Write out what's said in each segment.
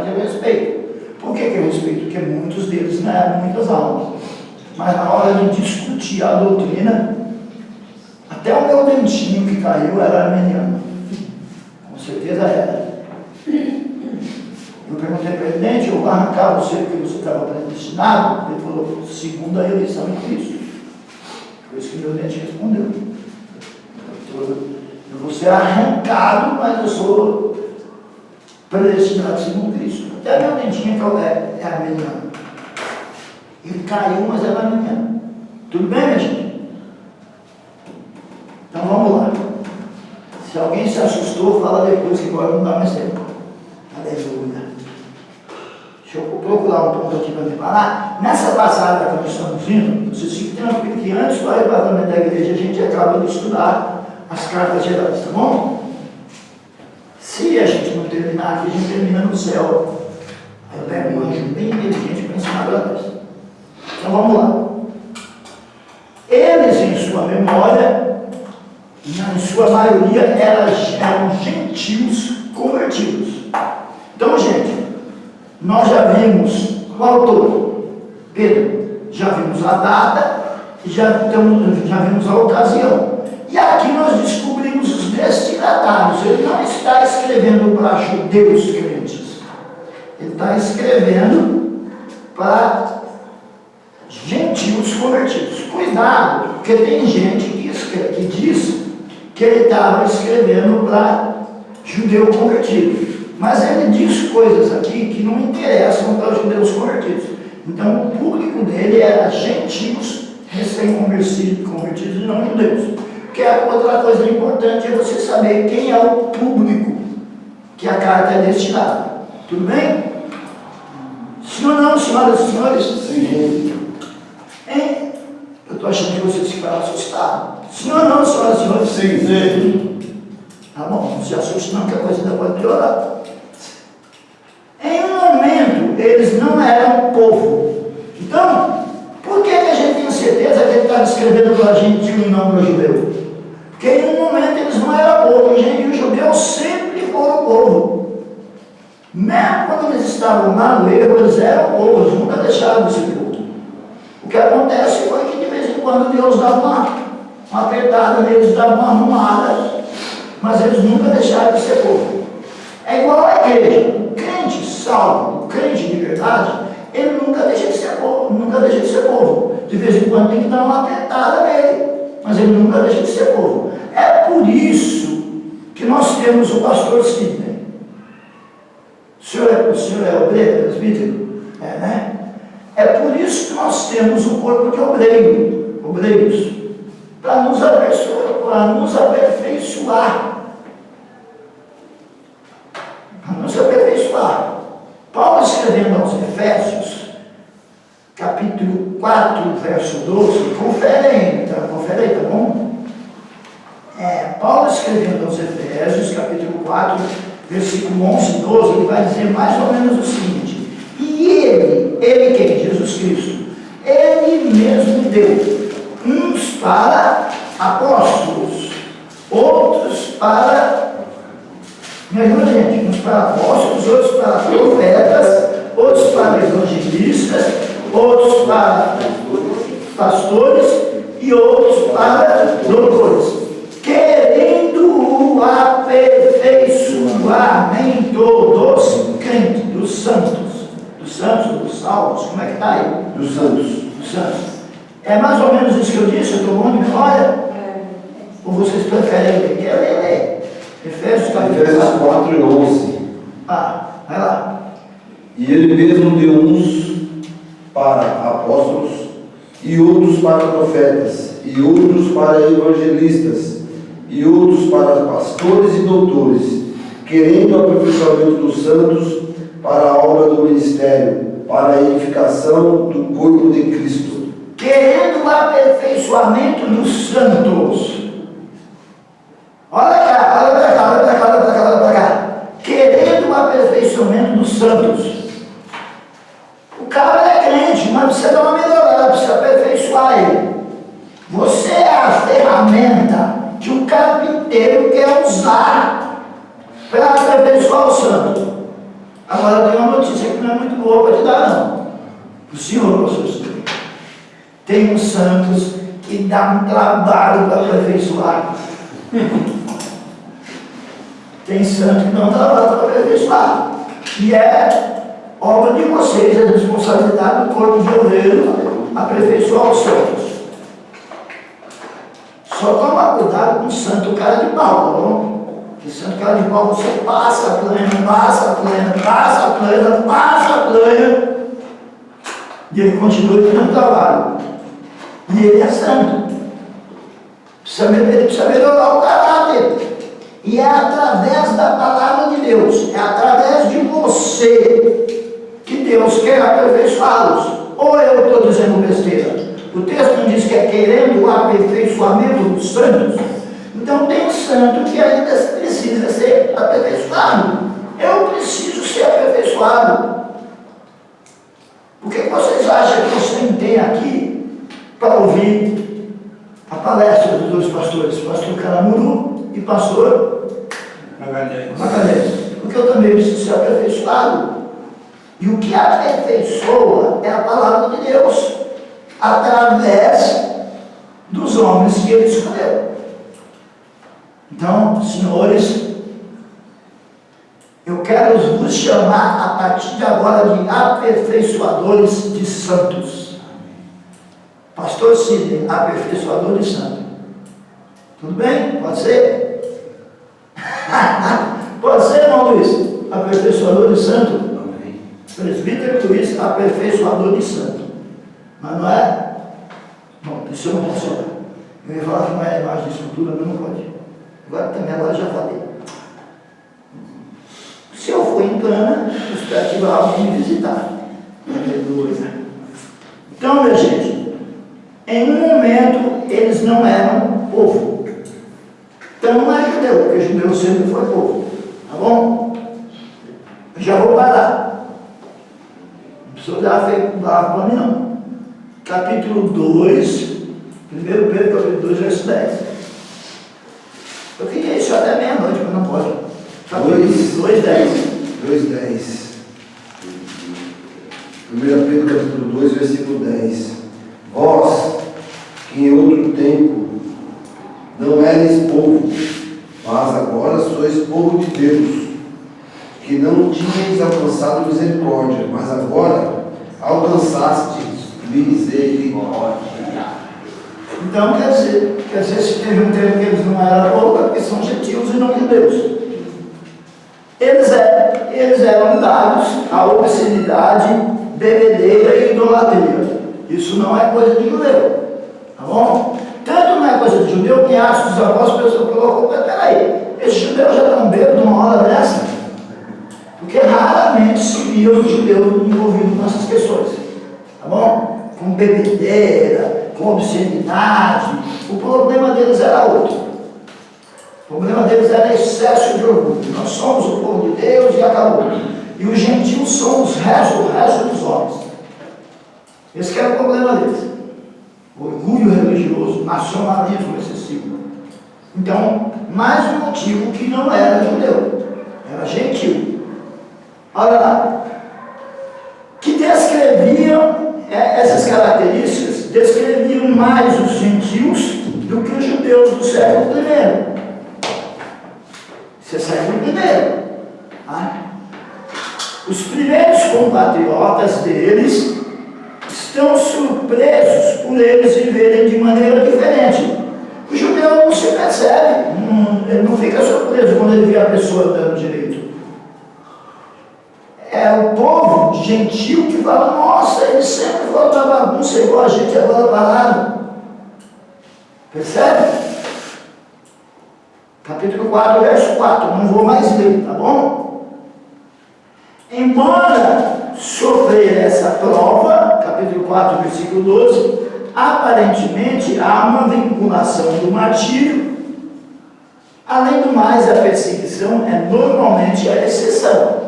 mas eu respeito. Por que eu respeito? Porque muitos deles ganharam muitas almas. Mas na hora de discutir a doutrina, até o meu dentinho que caiu era armeniano. Com certeza era. Eu perguntei para ele, dente, eu vou arrancar você porque você estava predestinado? Ele falou, segundo a eleição em Cristo. Foi isso que meu dente respondeu. Eu vou ser arrancado, mas eu sou predestinado segundo Cristo. Até meu dentinho é armeniano. Ele caiu, mas era armeniano. Tudo bem, minha gente? Então vamos lá. Se alguém se assustou, fala depois que agora não dá mais tempo. Aleluia. Deixa eu procurar um ponto aqui para me parar. Nessa passagem que nós estamos indo, vocês ficam tranquilos que antes do arrebatamento da igreja a gente acaba de estudar as cartas gerais, tá bom? Se a gente não terminar aqui, a gente termina no céu. Eu pego um anjo bem inteligente para ensinar para nós. Então vamos lá. Eles, em sua memória, em sua maioria, eram gentios convertidos. Então, gente, nós já vimos o autor, Pedro, já vimos a data e já vimos a ocasião. E aqui nós descobrimos os destinatários. Ele não está escrevendo para judeus crentes. Ele está escrevendo para gentios convertidos. Cuidado, porque tem gente que diz que ele estava escrevendo para judeu convertido. Mas ele diz coisas aqui que não interessam para os judeus convertidos. Então o público dele era gentios recém-convertidos e não judeus. Porque a outra coisa importante é você saber quem é o público que a carta é destinada. Tudo bem? Sim ou não, senhoras e senhores? Sim. Hein? Eu estou achando que vocês ficaram assustados. Sim ou não, senhoras e senhores? Sim. Tá bom, não se assuste não, que a coisa ainda pode piorar. Em um momento, eles não eram povo. Então, por que a gente tem certeza que ele estava escrevendo para gentil e não para judeu? Porque em um momento eles não eram povo, e os judeus sempre foram povo. Mesmo quando eles estavam lá no erro, eles eram povo, eles nunca deixaram de ser povo. O que acontece foi que de vez em quando Deus dava uma apertada neles, dava uma arrumada, mas eles nunca deixaram de ser povo. É igual a igreja. O crente salvo, o crente de verdade, ele nunca deixa de ser povo, nunca deixa de ser povo. De vez em quando tem que dar uma apertada nele, mas ele nunca deixa de ser povo. É por isso que nós temos o pastor Sidney. O senhor é obreiro, presbítero? É, né? É por isso que nós temos o corpo de obreiros, para nos aperfeiçoar. Para nos aperfeiçoar. Paulo, escrevendo aos Efésios, capítulo 4, verso 12, confere aí, tá bom? Paulo, escrevendo aos Efésios, capítulo 4, versículo 11 e 12, ele vai dizer mais ou menos o seguinte: e ele quem? Jesus Cristo, ele mesmo deu uns para apóstolos, outros para, me ajuda, gente, uns para apóstolos, outros para profetas, outros para evangelistas, outros para pastores e outros para doutores, querendo o aperfeiçoamento dos crentes, dos santos, dos salvos, como é que está aí? Dos santos. É mais ou menos isso que eu disse, eu estou bom de memória? Ou vocês preferem ler? Quer ler? Efésios 4 e 11. Vai lá. E ele mesmo deu uns para apóstolos, e outros para profetas, e outros para evangelistas, e outros para pastores e doutores, querendo o aperfeiçoamento dos santos para a obra do ministério, para a edificação do corpo de Cristo. Querendo o aperfeiçoamento dos santos. Olha pra cá. Querendo o aperfeiçoamento dos santos. O cara é crente, mas precisa dar uma melhorada, precisa aperfeiçoar ele. Você é a ferramenta que o carpinteiro quer usar para aperfeiçoar o santo. Agora tem uma notícia que não é muito boa para te dar, não. O senhor, pastor Silvio, tem uns santos que dá um trabalho para aperfeiçoar. Tem santo que dá um trabalho para aperfeiçoar. E é obra de vocês, a responsabilidade do corpo de obreiro, aperfeiçoar os santos. Só toma cuidado com o santo cara de pau, tá bom? Porque santo cara de pau você passa a plana, passa a plana, passa a plana, passa a plana, e ele continua fazendo trabalho. E ele é santo. Ele precisa melhorar o caráter. E é através da palavra de Deus, é através de você que Deus quer aperfeiçoá-los. Ou eu estou dizendo besteira? O texto não diz que é querendo o aperfeiçoamento dos santos. Então tem santo que ainda precisa ser aperfeiçoado. Eu preciso ser aperfeiçoado. O que vocês acham que você tem aqui para ouvir a palestra dos dois pastores, pastor Caramuru e pastor Magalhães? Porque eu também preciso ser aperfeiçoado. E o que aperfeiçoa é a palavra de Deus, através dos homens que ele escolheu. Então, senhores, eu quero vos chamar a partir de agora de aperfeiçoadores de santos. Pastor Sidney, aperfeiçoador de santo. Tudo bem? Pode ser? Pode ser, irmão Luiz? Aperfeiçoador de santo? Presbítero Luiz, aperfeiçoador de santo. Mas não é? Bom, isso eu não posso. Eu ia falar que não é imagem de escultura, mas não pode. Agora já falei. Se eu for em Cana, eu espero que vá alguém me visitar. Aleluia. Então, minha gente, em um momento eles não eram povo. Então não é judeu, porque judeu sempre foi povo. Tá bom? Eu já vou parar. Não precisa dar feito para mim, não. Capítulo 2, 1 Pedro, capítulo 2, verso 10. Eu queria isso até meia-noite, mas não pode. Capítulo 2, 10. 2:10. 1 Pedro, capítulo 2, versículo 10. Vós, que em outro tempo não erais povo, mas agora sois povo de Deus, que não tinhais alcançado misericórdia, mas agora alcançastes misericórdia. Então quer dizer, se teve um tempo que eles não eram povo, é porque são gentios e não judeus. Eles eram dados à obscenidade, bebedeira e idolatria. Isso não é coisa de judeu, tá bom? Tanto não é coisa de judeu que Atos dos Apóstolos, a pessoa colocou, mas peraí, esses judeus já estão bêbados numa hora dessa? Porque raramente se via um judeu envolvido nessas questões, tá bom? Com bebedeira, com obscenidade. O problema deles era outro. O problema deles era excesso de orgulho. Nós somos o povo de Deus e acabou. E os gentios são o resto dos homens. Esse que era o problema deles. Orgulho religioso, nacionalismo excessivo. Então, mais um motivo que não era judeu, era gentil. Olha lá, que descreviam essas características, descreviam mais os gentios do que os judeus do século I. Isso é século I. Os primeiros compatriotas deles estão surpresos por eles viverem de maneira diferente. O judeu não se percebe, ele não fica surpreso quando ele vê a pessoa andando direito. É o povo gentil que fala, nossa, eles sempre foram na bagunça igual a gente agora parado. Percebe? Capítulo 4, verso 4, não vou mais ler, tá bom? Embora sofrer essa prova, capítulo 4, versículo 12, aparentemente há uma vinculação do martírio. Além do mais, a perseguição é normalmente a exceção.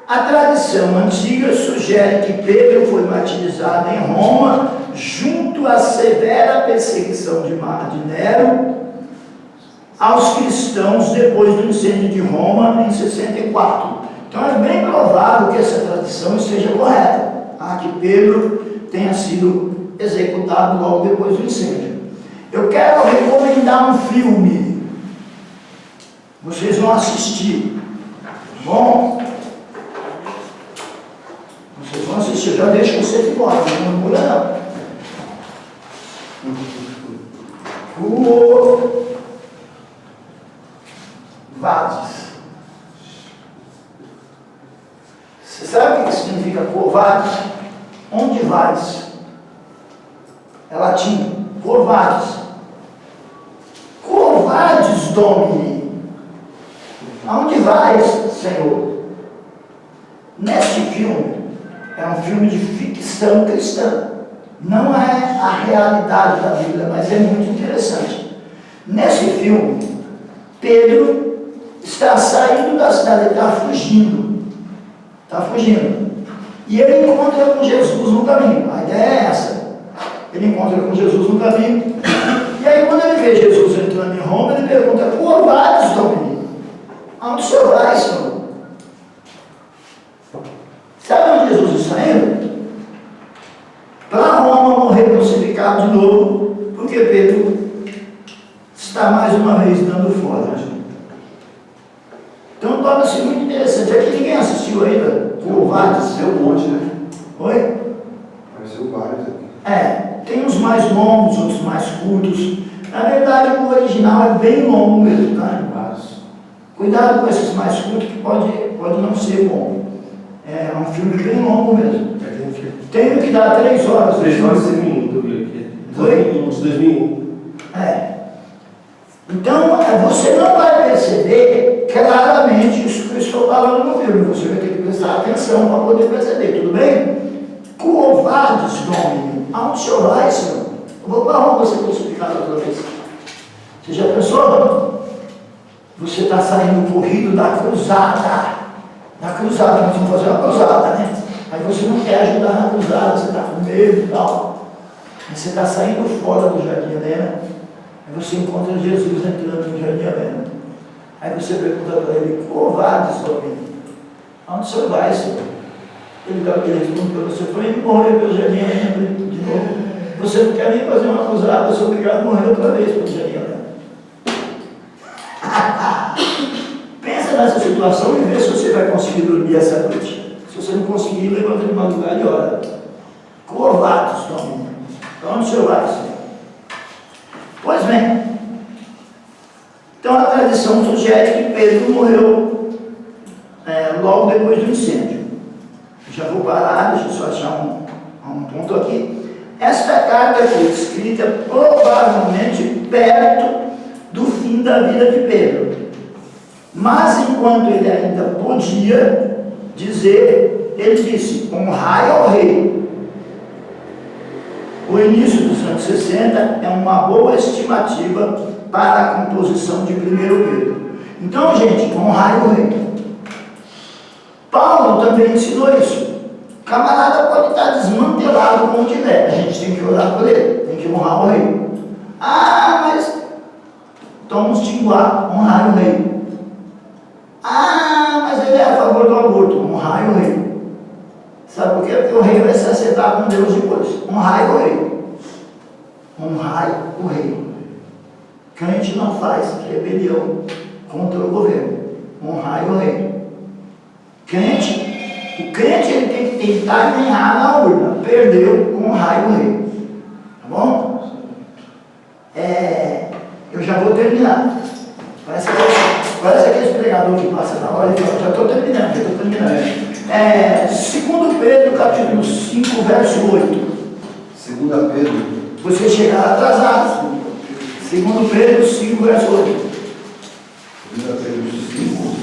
A tradição antiga sugere que Pedro foi martirizado em Roma junto à severa perseguição de Nero, aos cristãos depois do incêndio de Roma em 64. Então é bem provável que essa tradição esteja correta, que Pedro tenha sido executado logo depois do incêndio. Eu quero recomendar um filme. Vocês vão assistir, tá bom? Vocês vão assistir, eu já deixo vocês embora, não murmura não. Vades. Você sabe o que significa Corvades? Onde vais? É latim. Corvades. Corvades Domini. Aonde vais, Senhor? Neste filme, é um filme de ficção cristã. Não é a realidade da Bíblia, mas é muito interessante. Nesse filme, Pedro está saindo da cidade, ele está fugindo. Está fugindo. E ele encontra com Jesus no caminho. A ideia é essa. Ele encontra com Jesus no caminho. E aí, quando ele vê Jesus entrando em Roma, ele pergunta: Corvades Domini, aonde o senhor vai, Senhor? Sabe onde Jesus está indo? Para Roma morrer crucificado de novo, porque Pedro está mais uma vez dando fora. Então torna-se muito interessante. Aqui ninguém assistiu ainda. Corvades. Tem um monte, né? Oi? Apareceu vários aqui. Tem uns mais longos, outros mais curtos. Na verdade, o original é bem longo mesmo, tá? Vários. Cuidado com esses mais curtos, que pode não ser bom. É um filme bem longo mesmo. Tem um que dá 3 horas. 3 horas e 6 minutos, eu vi aqui. Foi? De 2001. Então, você não vai perceber claramente isso que eu estou falando no filme. Você vai ter que prestar atenção para poder perceber, tudo bem? Corvades Domini, aonde o senhor vai, Senhor? Eu vou para Roma ser crucificado outra vez. Você já pensou? Você está saindo corrido da cruzada. Na cruzada, nós vamos fazer uma cruzada, né? Aí você não quer ajudar na cruzada, você está com medo e tal. Aí você está saindo fora do Jardim Helena. Aí você encontra Jesus entrando no Jardim Helena. Aí você pergunta para ele: Corvades Domini, aonde o senhor vai, Senhor? Ele responde para você: foi indo morrer pelo Jardim Helena de novo. Você não quer nem fazer uma cruzada, você é obrigado a morrer outra vez pelo Jardim Helena. Pensa nessa situação e vê se você vai conseguir dormir essa noite. Se você não conseguir, levanta de madrugada e ora. Corvades Domini, para onde o senhor vai, Senhor? Pois bem, então a tradição sugere que Pedro morreu logo depois do incêndio. Já vou parar, deixa eu só achar um ponto aqui. Esta carta foi escrita provavelmente perto do fim da vida de Pedro, mas enquanto ele ainda podia dizer, ele disse: honrai ao rei. O início dos anos 60 é uma boa estimativa para a composição de 1 Pedro. Então, gente, honrai o rei. Paulo também ensinou isso. O camarada pode estar desmantelado como tiver, a gente tem que orar por ele, tem que honrar o rei. Mas vamos xingar, honrar o rei. Mas ele é a favor do aborto, honrai o rei. Sabe por quê? Porque o rei vai se acertar com Deus depois. Honrai o rei. Honrai o rei. Crente não faz rebelião contra o governo. Honrai o rei. O crente ele tem que tentar ganhar na urna. Perdeu, honrai o rei. Tá bom? Eu já vou terminar. Parece aquele pregador que passa na hora e fala: já estou terminando. 2 Pedro, capítulo 5, verso 8. 2 Pedro. Você chegar atrasado. 2 Pedro 5, verso 8. 2 Pedro 5.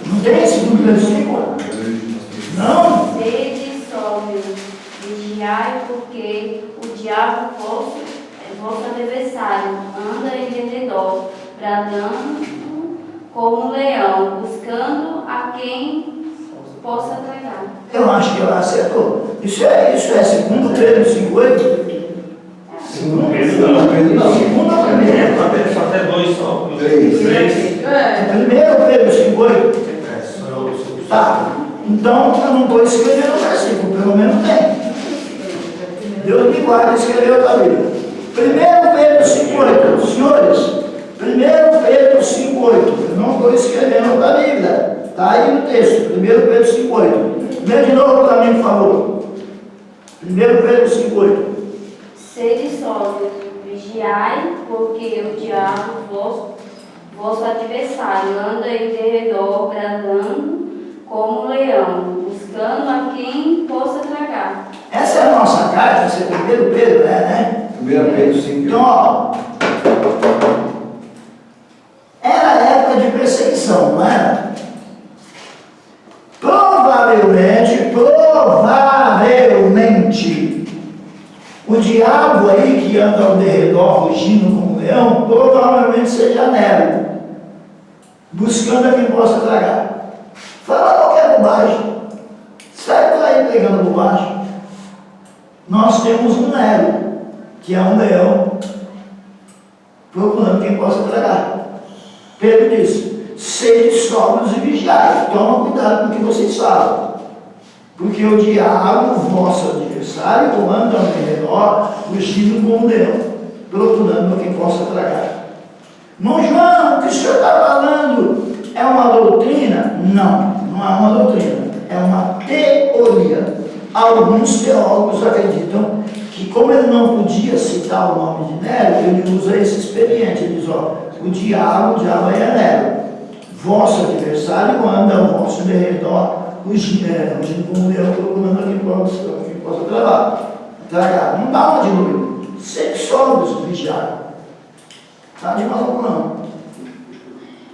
Não tem 2 Pedro 5? Não? Sede sóbrios, vigiai, porque o diabo vosso adversário anda em derredor, bradando como um leão, buscando a quem possa tragar. Eu acho que ela acertou. Isso é 2 Pedro 5, 8? Pedro não. Segundo ou primeiro? Só até 2. dois só. Três. Primeiro Pedro 5,8. Tá. Então, eu não estou escrevendo o versículo, pelo menos tem. Deus me guarda escrever outra Bíblia. 1 Pedro 5,8. Senhores, 1 Pedro 5,8. Eu não estou escrevendo outra Bíblia. Está aí no texto. 1 Pedro 5,8. Lê de novo para mim, por favor. 1 Pedro 5,8. Sede sóbrios, vigiai, porque o diabo, vosso adversário, anda em derredor, bradando como um leão, buscando a quem possa tragar. Essa é a nossa carta, esse é 1 Pedro, né? 1 Pedro 5. Então, ó, era a época de perseguição, não era? Provavelmente, o diabo aí que anda ao derredor, rugindo como um leão, provavelmente seja Nero, buscando a quem possa tragar. Fala qualquer bobagem, sai por aí pegando bobagem. Nós temos um Nero, que é um leão, procurando quem possa tragar. Pedro disse: sede sóbrios e vigiai. Toma cuidado com o que vocês falam, porque o diabo, vosso adversário, anda ao redor, rugindo como um leão, procurando quem possa tragar. Irmão João, o que o senhor está falando é uma doutrina? Não, não é uma doutrina, é uma teoria. Alguns teólogos acreditam que, como ele não podia citar o nome de Nero, ele usa esse expediente. Ele diz: ó, o diabo aí é Nero. Vosso adversário anda ao vosso derredor, rugindo como um leão, procurando quem possa tragar. Não dá uma dilúvio. Sede sóbrios, vigiar. Tá de maluco não.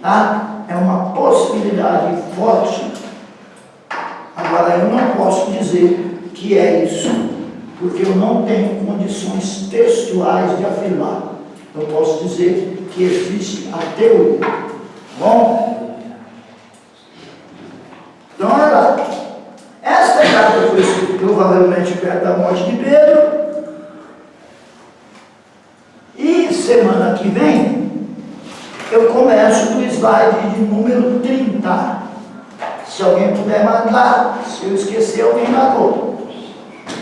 Tá? É uma possibilidade forte. Agora, eu não posso dizer que é isso, porque eu não tenho condições textuais de afirmar. Eu posso dizer que existe a teoria. Tá bom? Então, olha lá. Esta carta foi escrita provavelmente perto da morte de Pedro. E semana que vem, eu começo do slide de número 30. Se alguém puder mandar, se eu esquecer, alguém marcou.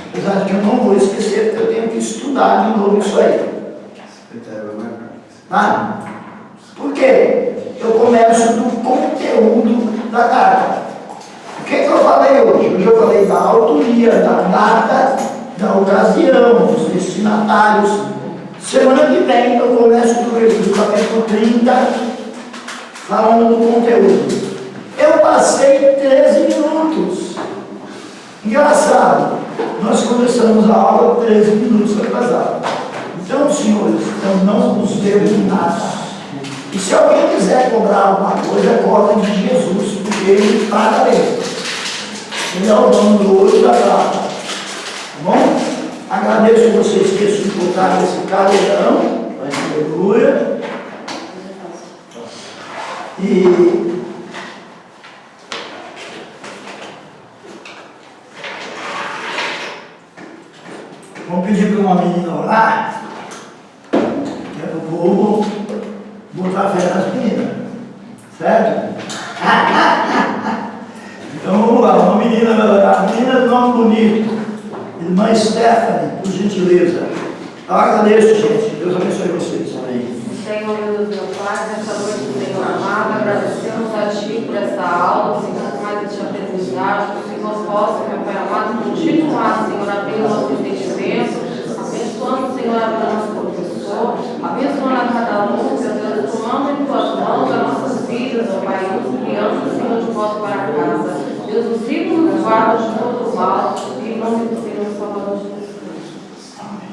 Apesar de que eu não vou esquecer, porque eu tenho que estudar de novo isso aí. Tá? Por quê? Eu começo do conteúdo da carta. O que eu falei hoje? Hoje eu falei da autoria, da data, da ocasião, dos destinatários. Semana que vem eu começo do capítulo 30, falando do conteúdo. Eu passei 13 minutos. Engraçado, nós começamos a aula 13 minutos atrasado. Então, senhores, eu não vos devo nada. E se alguém quiser cobrar alguma coisa, cobre de Jesus, porque ele paga bem. Ele é o dono do ouro e da prata. Tá bom? Agradeço vocês terem suportado esse calorão. Aleluia. E vamos pedir para uma menina orar, que é para o povo botar fé nas meninas, certo? Então vamos lá, uma menina vai orar, menina de nome bonito, irmã Stephanie, por gentileza. Eu agradeço, gente, Deus abençoe vocês. Amém. Senhor, meu Deus, meu Pai, nessa noite, Senhor amado, agradecemos a Ti por essa aula, Senhor, por mais te apresentar, que o Senhor possa, meu Pai amado, continuar, Senhor, abrindo nosso entendimento, abençoando, Senhor, a nosso professor, abençoando a cada um, meu Deus, tomando em Tuas mãos as nossas vidas, meu Pai, nos criando, Senhor, de volta para casa. Deus, nos livre e nos guarda de todo o mal, em nome do Senhor Salvador Jesus.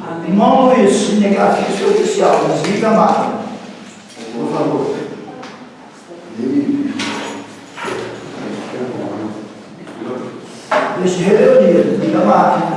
Amém. Irmão Luiz, cinegrafista oficial, desliga a máquina, por favor. Deixa de rebeldia, desliga a máquina.